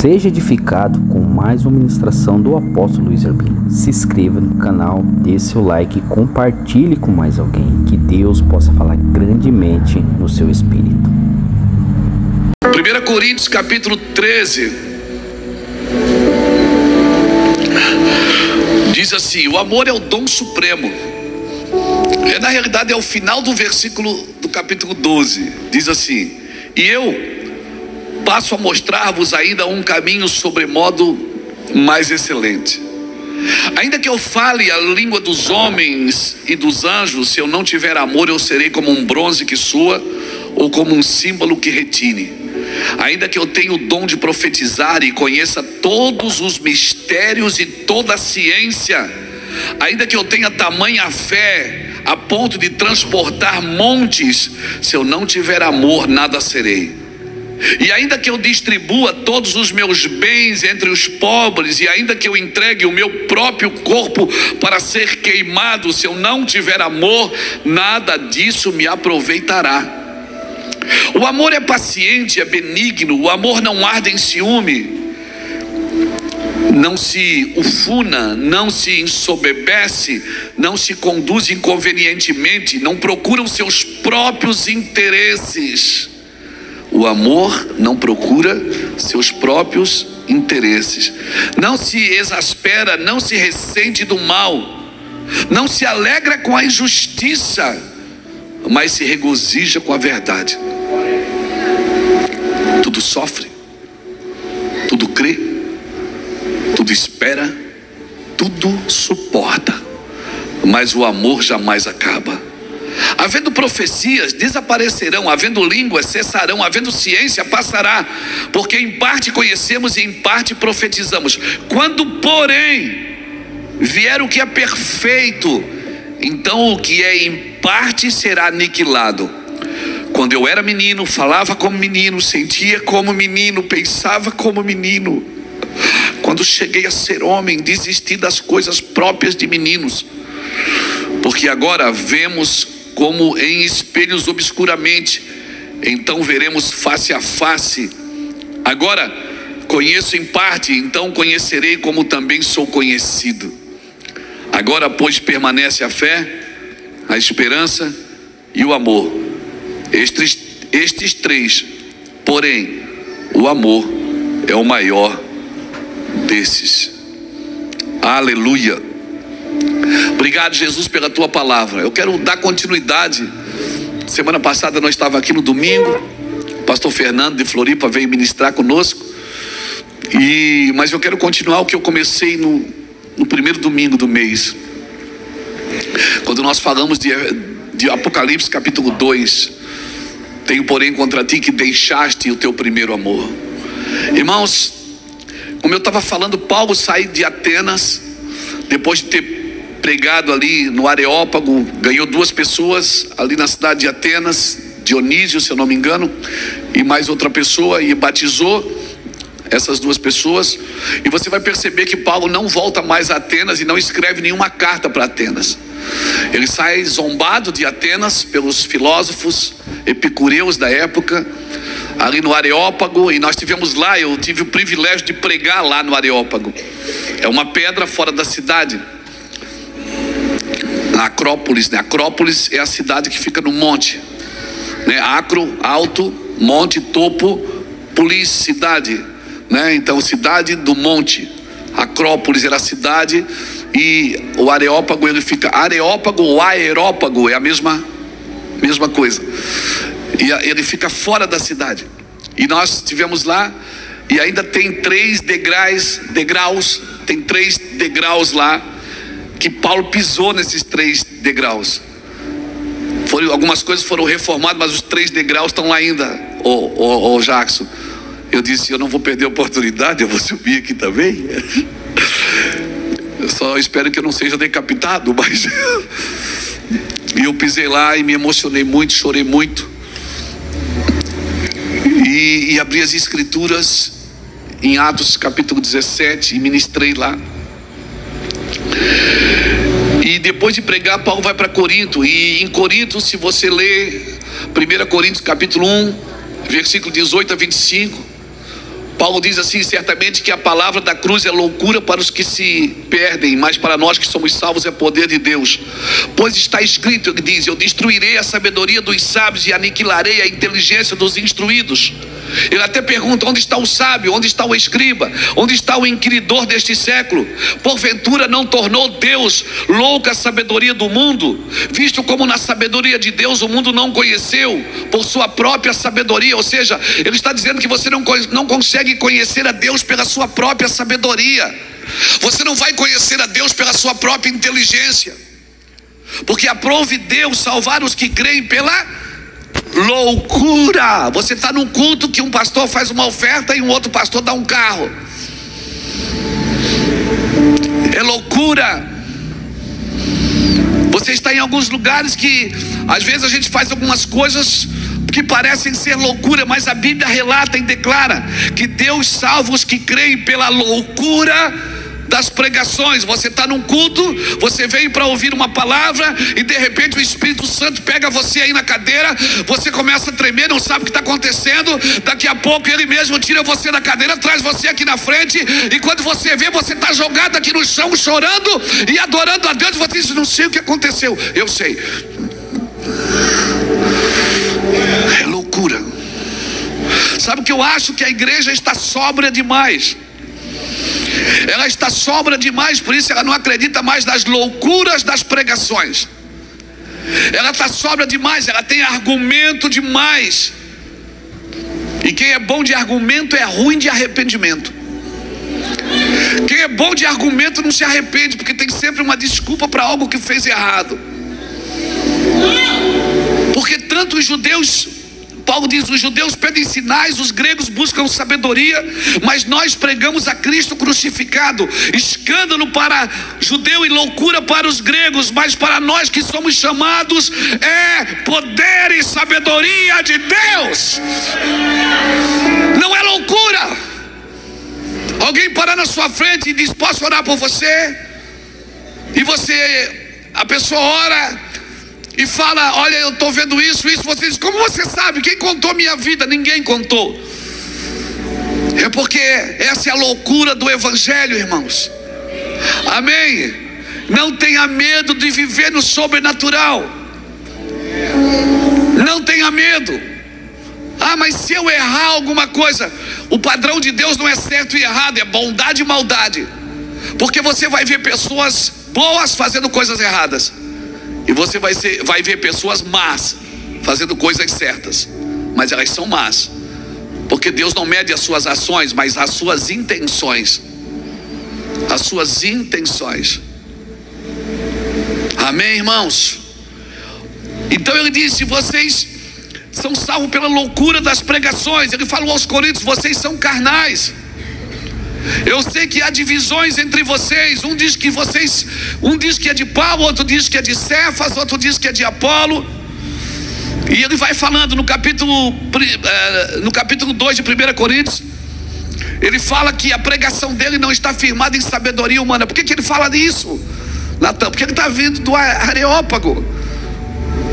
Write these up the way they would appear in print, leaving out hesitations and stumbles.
Seja edificado com mais uma ministração do apóstolo Luiz Urbino. Se inscreva no canal, dê seu like e compartilhe com mais alguém. Que Deus possa falar grandemente no seu espírito. 1 Coríntios capítulo 13 diz assim: o amor é o dom supremo. Na realidade é o final do versículo do capítulo 12. Diz assim: e eu passo a mostrar-vos ainda um caminho sobremodo mais excelente. Ainda que eu fale a língua dos homens e dos anjos, se eu não tiver amor, eu serei como um bronze que soa, ou como um símbolo que retine. Ainda que eu tenha o dom de profetizar e conheça todos os mistérios e toda a ciência, ainda que eu tenha tamanha fé a ponto de transportar montes, se eu não tiver amor, nada serei. E ainda que eu distribua todos os meus bens entre os pobres, e ainda que eu entregue o meu próprio corpo para ser queimado, se eu não tiver amor, nada disso me aproveitará. O amor é paciente, é benigno, o amor não arde em ciúme, não se ufuna, não se ensoberbece, não se conduz inconvenientemente, não procura os seus próprios interesses. O amor não procura seus próprios interesses, não se exaspera, não se ressente do mal, não se alegra com a injustiça, mas se regozija com a verdade. Tudo sofre, tudo crê, tudo espera, tudo suporta, mas o amor jamais acaba. Havendo profecias, desaparecerão; havendo línguas, cessarão; havendo ciência, passará, porque em parte conhecemos e em parte profetizamos. Quando, porém, vier o que é perfeito, então o que é em parte será aniquilado. Quando eu era menino, falava como menino, sentia como menino, pensava como menino. Quando cheguei a ser homem, desisti das coisas próprias de meninos, porque agora vemos como em espelhos obscuramente, então veremos face a face. Agora conheço em parte, então conhecerei como também sou conhecido. Agora, pois, permanece a fé, a esperança e o amor. Estes três, porém, o amor é o maior desses. Aleluia. Obrigado, Jesus, pela tua palavra. Eu quero dar continuidade. Semana passada nós estávamos aqui no domingo, o pastor Fernando de Floripa veio ministrar conosco, mas eu quero continuar o que eu comecei no primeiro domingo do mês, quando nós falamos de Apocalipse capítulo 2. Tenho, porém, contra ti que deixaste o teu primeiro amor. Irmãos, como eu estava falando, Paulo saiu de Atenas, depois de ter pregado ali no Areópago, ganhou 2 pessoas ali na cidade de Atenas, Dionísio, se eu não me engano, e mais outra pessoa, e batizou essas 2 pessoas. E você vai perceber que Paulo não volta mais a Atenas e não escreve nenhuma carta para Atenas. Ele sai zombado de Atenas pelos filósofos epicureus da época, ali no Areópago, e nós tivemos lá, eu tive o privilégio de pregar lá no Areópago. É uma pedra fora da cidade, na Acrópolis, né? Acrópolis é a cidade que fica no monte, né? Acro, alto, monte, topo, polis, cidade, né? Então, cidade do monte. Acrópolis era a cidade, e o Areópago, ele fica, Areópago ou Aerópago é a mesma coisa, e ele fica fora da cidade. E nós estivemos lá, e ainda tem 3 degraus, tem 3 degraus lá, que Paulo pisou nesses 3 degraus. Algumas coisas foram reformadas, mas os 3 degraus estão lá ainda. Ô Jackson, eu disse: eu não vou perder a oportunidade, eu vou subir aqui também. Eu só espero que eu não seja decapitado, mas e eu pisei lá e me emocionei muito, chorei muito, e abri as escrituras em Atos capítulo 17 e ministrei lá. E depois de pregar, Paulo vai para Corinto. E em Corinto, se você ler 1 Coríntios capítulo 1, versículo 18 a 25, Paulo diz assim: certamente que a palavra da cruz é loucura para os que se perdem, mas para nós que somos salvos é poder de Deus. Pois está escrito, ele diz: eu destruirei a sabedoria dos sábios e aniquilarei a inteligência dos instruídos. Ele até pergunta: onde está o sábio? Onde está o escriba? Onde está o inquiridor deste século? Porventura não tornou Deus louca a sabedoria do mundo? Visto como na sabedoria de Deus o mundo não conheceu por sua própria sabedoria. Ou seja, ele está dizendo que você não consegue conhecer a Deus pela sua própria sabedoria. Você não vai conhecer a Deus pela sua própria inteligência, porque aprove Deus salvar os que creem pela loucura. Você está num culto que um pastor faz uma oferta e um outro pastor dá um carro. É loucura. Você está em alguns lugares que às vezes a gente faz algumas coisas que parecem ser loucura, mas a Bíblia relata e declara que Deus salva os que creem pela loucura das pregações. Você está num culto, você veio para ouvir uma palavra e de repente o Espírito Santo pega você aí na cadeira, você começa a tremer, não sabe o que está acontecendo. Daqui a pouco ele mesmo tira você da cadeira, traz você aqui na frente, e quando você vê, você está jogado aqui no chão chorando e adorando a Deus. Você diz: não sei o que aconteceu. Eu sei. É loucura. Sabe o que eu acho? Que a igreja está sóbria demais. Ela está sóbria demais, por isso ela não acredita mais nas loucuras das pregações. Ela está sóbria demais, ela tem argumento demais. E quem é bom de argumento é ruim de arrependimento. Quem é bom de argumento não se arrepende, porque tem sempre uma desculpa para algo que fez errado. Porque tanto os judeus, Paulo diz, os judeus pedem sinais, os gregos buscam sabedoria, mas nós pregamos a Cristo crucificado. Escândalo para judeu e loucura para os gregos, mas para nós que somos chamados é poder e sabedoria de Deus. Não é loucura. Alguém parar na sua frente e diz: posso orar por você? E a pessoa ora e fala: olha, eu estou vendo isso. Você diz: como você sabe? Quem contou minha vida? Ninguém contou. É porque essa é a loucura do evangelho, irmãos. Amém? Não tenha medo de viver no sobrenatural. Não tenha medo. Ah, mas se eu errar alguma coisa, o padrão de Deus não é certo e errado, é bondade e maldade. Porque você vai ver pessoas boas fazendo coisas erradas, e você vai ver pessoas más fazendo coisas certas, mas elas são más, porque Deus não mede as suas ações, mas as suas intenções. As suas intenções. Amém, irmãos? Então ele disse: vocês são salvos pela loucura das pregações. Ele falou aos Coríntios: vocês são carnais. Eu sei que há divisões entre vocês. Um diz que é de Paulo, outro diz que é de Cefas, outro diz que é de Apolo. E ele vai falando no capítulo 2 de 1 Coríntios. Ele fala que a pregação dele não está firmada em sabedoria humana. Por que ele fala nisso, Natan? Porque ele está vindo do Areópago,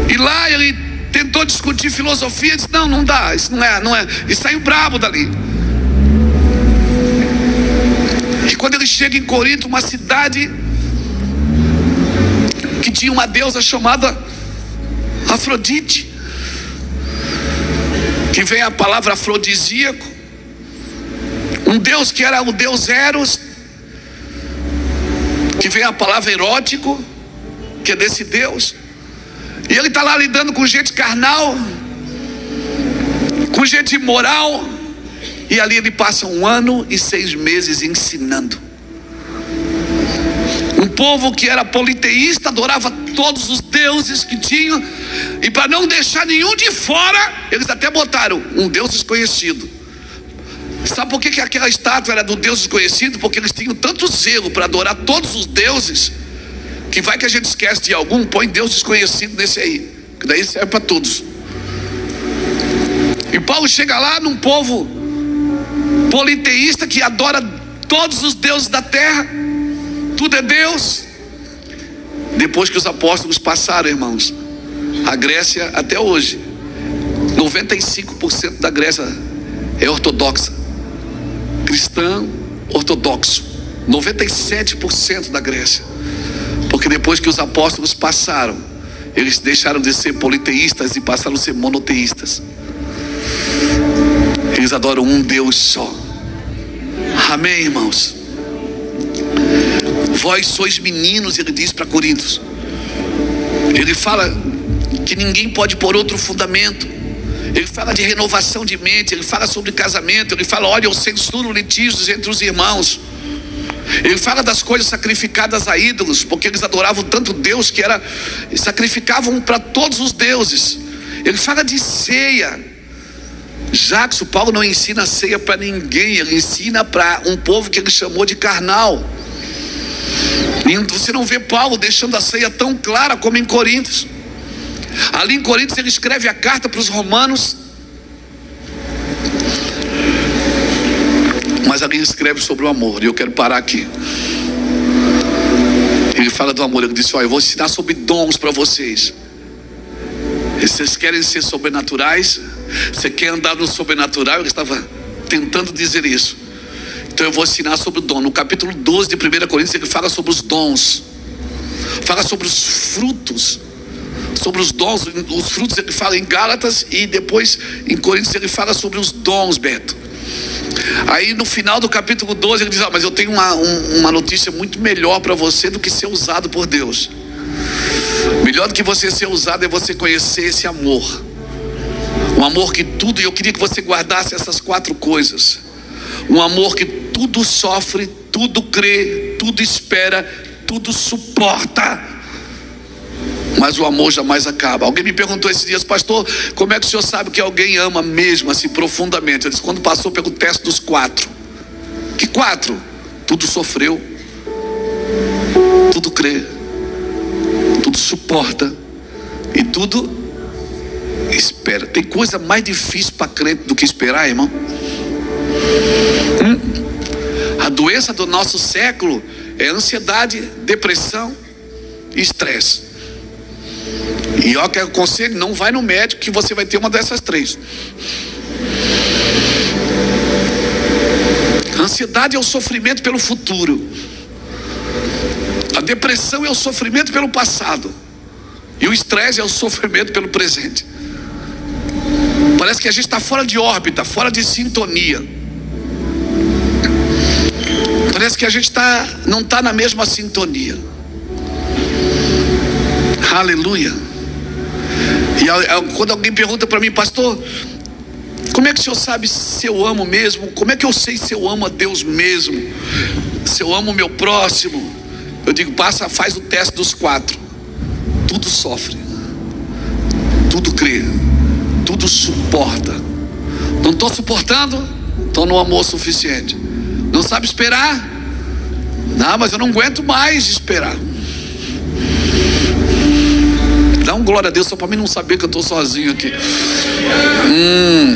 e lá ele tentou discutir filosofia. Disse: não dá, isso não é. E saiu brabo dali. E quando ele chega em Corinto, uma cidade que tinha uma deusa chamada Afrodite, que vem a palavra afrodisíaco, um deus que era o deus Eros, que vem a palavra erótico, que é desse deus. E ele está lá lidando com gente carnal, com gente imoral. E ali ele passa 1 ano e 6 meses ensinando. Um povo que era politeísta, adorava todos os deuses que tinham. E para não deixar nenhum de fora, eles até botaram um deus desconhecido. Sabe por que aquela estátua era do deus desconhecido? Porque eles tinham tanto zelo para adorar todos os deuses, que vai que a gente esquece de algum, põe Deus desconhecido nesse aí, que daí serve para todos. E Paulo chega lá num povo politeísta que adora todos os deuses da terra, tudo é Deus. Depois que os apóstolos passaram, irmãos, a Grécia até hoje, 95% da Grécia é ortodoxa. cristã ortodoxo, 97% da Grécia, porque depois que os apóstolos passaram, eles deixaram de ser politeístas e passaram a ser monoteístas. Eles adoram um Deus só. Amém, irmãos? Vós sois meninos, ele diz para Coríntios. Ele fala que ninguém pode pôr outro fundamento. Ele fala de renovação de mente. Ele fala sobre casamento. Ele fala, olha, eu censuro litígios entre os irmãos. Ele fala das coisas sacrificadas a ídolos, porque eles adoravam tanto Deus que sacrificavam para todos os deuses. Ele fala de ceia. Jackson, Paulo não ensina ceia para ninguém. Ele ensina para um povo que ele chamou de carnal. E você não vê Paulo deixando a ceia tão clara como em Coríntios. Ali em Coríntios ele escreve a carta para os romanos, mas ali ele escreve sobre o amor. E eu quero parar aqui. Ele fala do amor. Ele disse, olha, eu vou ensinar sobre dons para vocês. Vocês querem ser sobrenaturais? Você quer andar no sobrenatural? Ele estava tentando dizer isso. Então eu vou ensinar sobre o dom. No capítulo 12 de 1 Coríntios ele fala sobre os dons, fala sobre os frutos, sobre os dons. Os frutos ele fala em Gálatas, e depois em Coríntios ele fala sobre os dons, Beto. Aí no final do capítulo 12 ele diz, mas eu tenho uma notícia muito melhor para você do que ser usado por Deus. Melhor do que você ser usado é você conhecer esse amor. Um amor que tudo, e eu queria que você guardasse essas 4 coisas. Um amor que tudo sofre, tudo crê, tudo espera, tudo suporta. Mas o amor jamais acaba. Alguém me perguntou esses dias, pastor, como é que o senhor sabe que alguém ama mesmo assim profundamente? Eu disse, quando passou pelo teste dos 4. Que 4? Tudo sofreu, tudo crê, tudo suporta e tudo espera. Tem coisa mais difícil para crente do que esperar, irmão? A doença do nosso século é ansiedade, depressão e estresse. E eu quero aconselho, não vai no médico que você vai ter uma dessas 3. A ansiedade é o sofrimento pelo futuro. A depressão é o sofrimento pelo passado. E o estresse é o sofrimento pelo presente. Parece que a gente está fora de órbita, fora de sintonia. Parece que a gente não está na mesma sintonia. Aleluia. E quando alguém pergunta para mim, pastor, como é que o senhor sabe se eu amo mesmo? Como é que eu sei se eu amo a Deus mesmo? Se eu amo o meu próximo? Eu digo, faz o teste dos 4. Tudo sofre, tudo crê, tudo suporta. Não estou suportando? Estou no amor suficiente. Não sabe esperar? Não, mas eu não aguento mais esperar. Dá um glória a Deus só para mim não saber que eu estou sozinho aqui.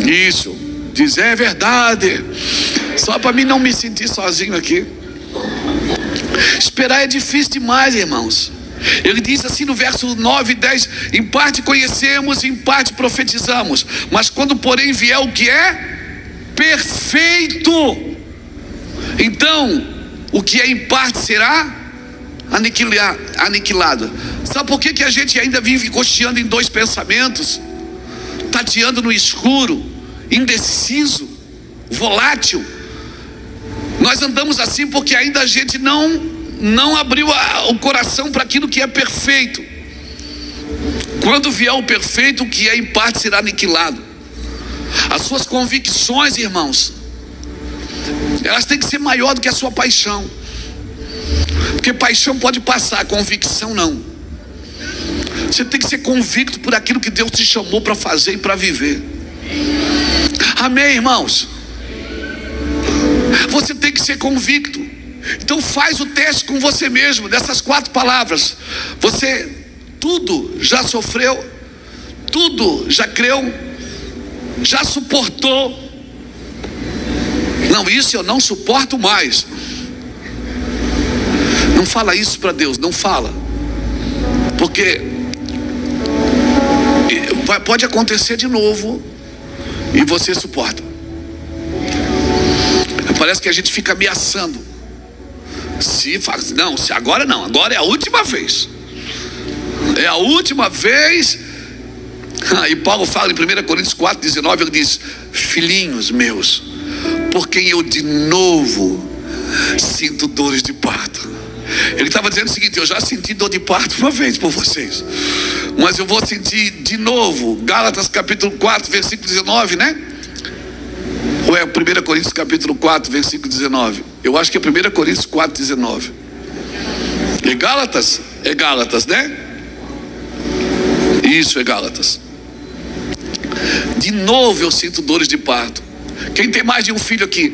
Isso. Diz, é verdade. Só para mim não me sentir sozinho aqui. Esperar é difícil demais, irmãos. Ele diz assim no verso 9 e 10: em parte conhecemos, em parte profetizamos, mas quando porém vier o que é perfeito, então o que é em parte será aniquilado. Sabe por que a gente ainda vive cocheando em 2 pensamentos, tateando no escuro, indeciso, volátil? Nós andamos assim porque ainda a gente não abriu o coração para aquilo que é perfeito. Quando vier o perfeito, o que é em parte será aniquilado. As suas convicções, irmãos, elas têm que ser maior do que a sua paixão. Porque paixão pode passar, convicção não. Você tem que ser convicto por aquilo que Deus te chamou para fazer e para viver. Amém, irmãos? Você tem que ser convicto. Então faz o teste com você mesmo, dessas 4 palavras. Você tudo já sofreu, tudo já creu, já suportou. Não, isso eu não suporto mais. Não fala isso para Deus, não fala. Porque pode acontecer de novo e você suporta. parece que a gente fica ameaçando. Não, se agora não, agora é a última vez. É a última vez. E Paulo fala em 1 Coríntios 4,19, ele diz: filhinhos meus, por quem eu de novo sinto dores de parto. Ele estava dizendo o seguinte: eu já senti dor de parto uma vez por vocês, mas eu vou sentir de novo. Gálatas capítulo 4, versículo 19, né? Ou é 1 Coríntios capítulo 4, versículo 19? Eu acho que é 1 Coríntios 4, 19. É Gálatas? É Gálatas, né? Isso, é Gálatas. De novo eu sinto dores de parto. Quem tem mais de um filho aqui?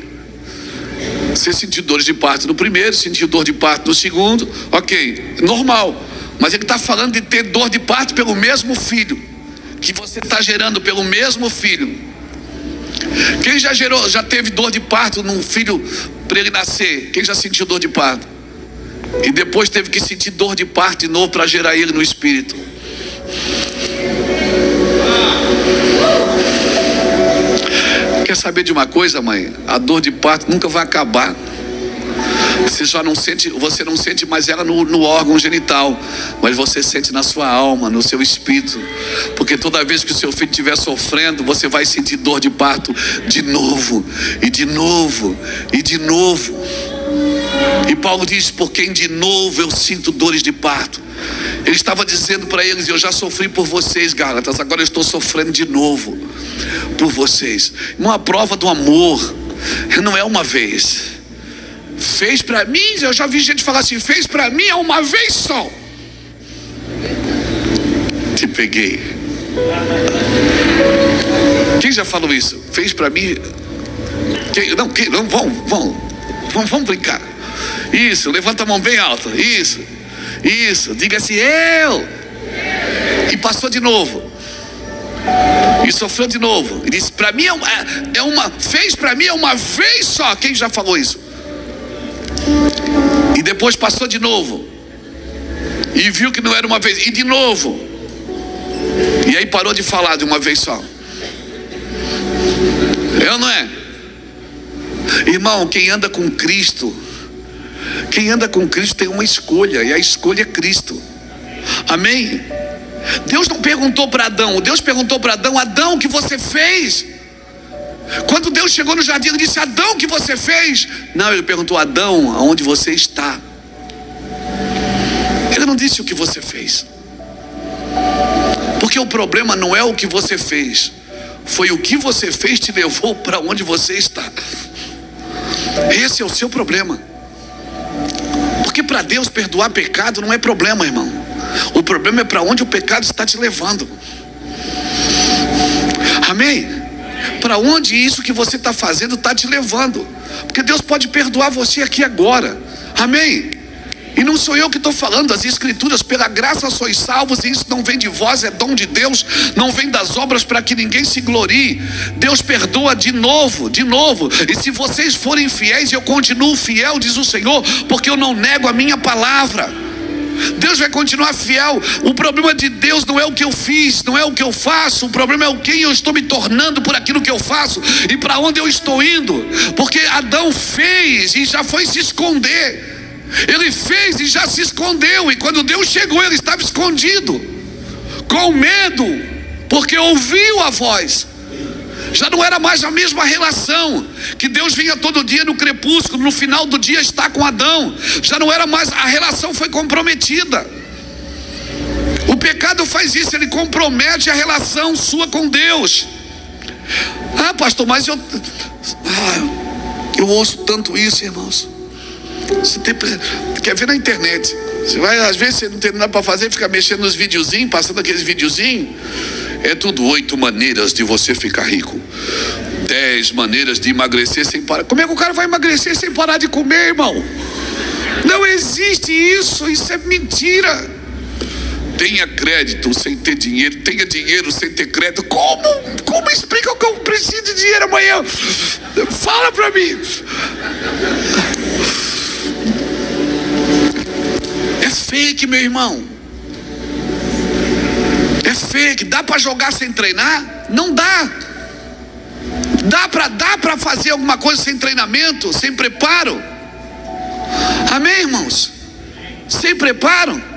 Você sentiu dores de parto no primeiro, sentiu dor de parto no segundo, ok, normal. Mas ele está falando de ter dor de parto pelo mesmo filho, que você está gerando pelo mesmo filho. Quem já teve dor de parto num filho para ele nascer? Quem já sentiu dor de parto? E depois teve que sentir dor de parto de novo para gerar ele no espírito. Quer saber de uma coisa, mãe? A dor de parto nunca vai acabar. Você não sente mais ela no órgão genital, mas você sente na sua alma, no seu espírito. Porque toda vez que o seu filho estiver sofrendo, você vai sentir dor de parto de novo, e de novo, e de novo. E Paulo diz: por quem de novo eu sinto dores de parto. Ele estava dizendo para eles: eu já sofri por vocês, Gálatas, agora eu estou sofrendo de novo por vocês. Uma prova do amor não é uma vez. Fez para mim, eu já vi gente falar assim: fez para mim é uma vez só. Te peguei. Quem já falou isso? Fez para mim. Não, vamos brincar. Isso, levanta a mão bem alta. Isso, diga assim: eu. E passou de novo. E sofreu de novo. E disse: para mim fez para mim é uma vez só. Quem já falou isso? E depois passou de novo. E viu que não era uma vez. E de novo. E aí parou de falar de uma vez só. É ou não é? Irmão, quem anda com Cristo tem uma escolha, e a escolha é Cristo. Amém? Deus não perguntou para Adão. Deus perguntou para Adão: Adão, o que você fez? Quando Deus chegou no jardim, ele disse: Adão, o que você fez? Não, ele perguntou: Adão, aonde você está? Ele não disse o que você fez. Porque o problema não é o que você fez, foi o que você fez te levou para onde você está. Esse é o seu problema. Porque para Deus perdoar pecado não é problema, irmão. O problema é para onde o pecado está te levando. Amém? Para onde isso que você está fazendo está te levando. Porque Deus pode perdoar você aqui agora. Amém? E não sou eu que estou falando, as escrituras: pela graça sois salvos, e isso não vem de vós, é dom de Deus, não vem das obras para que ninguém se glorie. Deus perdoa de novo, e se vocês forem fiéis, eu continuo fiel, diz o Senhor, porque eu não nego a minha palavra. Deus vai continuar fiel. O problema de Deus não é o que eu fiz, não é o que eu faço. O problema é o quem eu estou me tornando por aquilo que eu faço e para onde eu estou indo. Porque Adão fez e já foi se esconder. Ele fez e já se escondeu. E quando Deus chegou, ele estava escondido, com medo, porque ouviu a voz. Já não era mais a mesma relação que Deus vinha todo dia no crepúsculo, no final do dia está com Adão. Já não era mais, a relação foi comprometida. O pecado faz isso, ele compromete a relação sua com Deus. Ah, pastor, mas eu ouço tanto isso, irmãos. Você quer ver na internet? Você vai, às vezes você não tem nada para fazer, fica mexendo nos videozinhos, passando aqueles videozinhos. É tudo 8 maneiras de você ficar rico, 10 maneiras de emagrecer sem parar. Como é que o cara vai emagrecer sem parar de comer, irmão? Não existe isso, isso é mentira. Tenha crédito sem ter dinheiro, tenha dinheiro sem ter crédito. Como explica que eu preciso de dinheiro amanhã? Fala para mim. É fake, meu irmão. É fake. Dá para jogar sem treinar? Não dá. Dá para fazer alguma coisa sem treinamento, sem preparo? Amém, irmãos? Sem preparo?